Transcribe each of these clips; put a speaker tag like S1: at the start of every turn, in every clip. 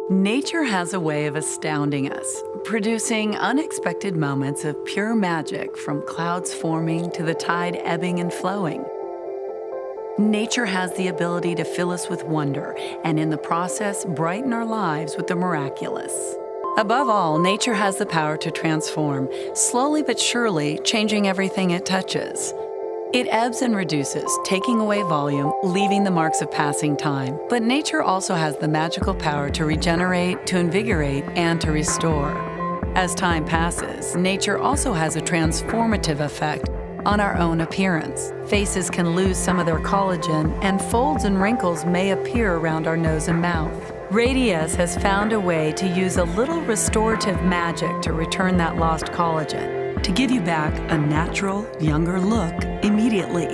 S1: Nature has a way of astounding us, producing unexpected moments of pure magic from clouds forming to the tide ebbing and flowing. Nature has the ability to fill us with wonder and in the process brighten our lives with the miraculous. Above all, nature has the power to transform, slowly but surely changing everything it touches. It ebbs and reduces, taking away volume, leaving the marks of passing time. But nature also has the magical power to regenerate, to invigorate, and to restore. As time passes, nature also has a transformative effect on our own appearance. Faces can lose some of their collagen, and folds and wrinkles may appear around our nose and mouth. Radiesse has found a way to use a little restorative magic to return that lost collagen, to give you back a natural, younger look immediately,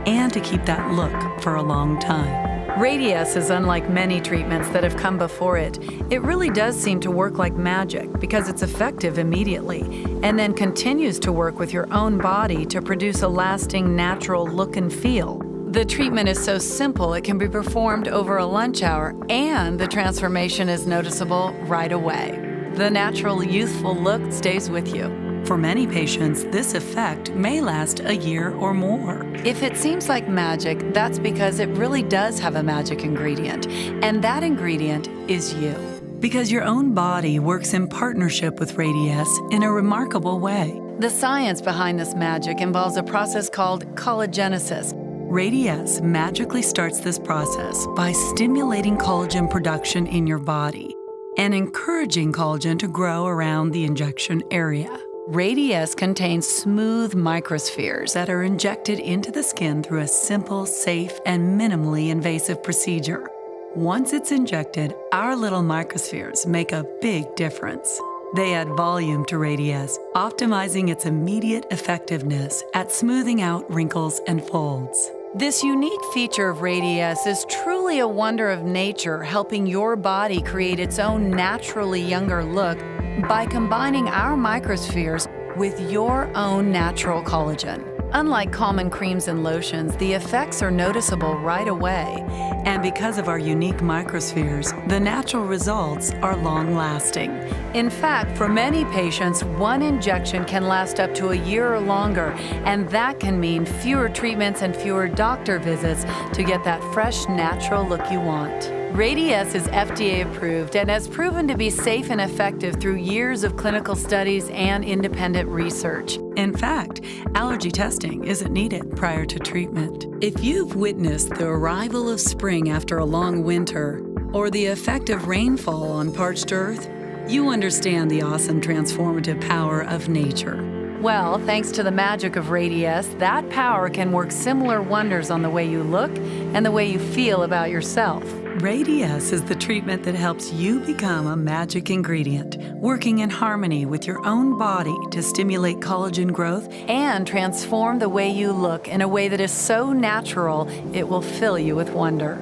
S1: and to keep that look for a long time. Radiesse is unlike many treatments that have come before it. It really does seem to work like magic because it's effective immediately and then continues to work with your own body to produce a lasting, natural look and feel. The treatment is so simple it can be performed over a lunch hour, and the transformation is noticeable right away. The natural, youthful look stays with you. For many patients, this effect may last a year or more. If it seems like magic, that's because it really does have a magic ingredient, and that ingredient is you. Because your own body works in partnership with Radiesse in a remarkable way. The science behind this magic involves a process called collagenesis. Radiesse magically starts this process by stimulating collagen production in your body and encouraging collagen to grow around the injection area. Radiesse contains smooth microspheres that are injected into the skin through a simple, safe, and minimally invasive procedure. Once it's injected, our little microspheres make a big difference. They add volume to Radiesse, optimizing its immediate effectiveness at smoothing out wrinkles and folds. This unique feature of Radiesse is truly a wonder of nature, helping your body create its own naturally younger look by combining our microspheres with your own natural collagen. Unlike common creams and lotions, the effects are noticeable right away. And because of our unique microspheres, the natural results are long-lasting. In fact, for many patients, one injection can last up to a year or longer, and that can mean fewer treatments and fewer doctor visits to get that fresh, natural look you want. Radiesse is FDA approved and has proven to be safe and effective through years of clinical studies and independent research. In fact, allergy testing isn't needed prior to treatment. If you've witnessed the arrival of spring after a long winter or the effect of rainfall on parched earth, you understand the awesome transformative power of nature. Well, thanks to the magic of Radiesse, that power can work similar wonders on the way you look and the way you feel about yourself. Radiesse is the treatment that helps you become a magic ingredient, working in harmony with your own body to stimulate collagen growth and transform the way you look in a way that is so natural it will fill you with wonder.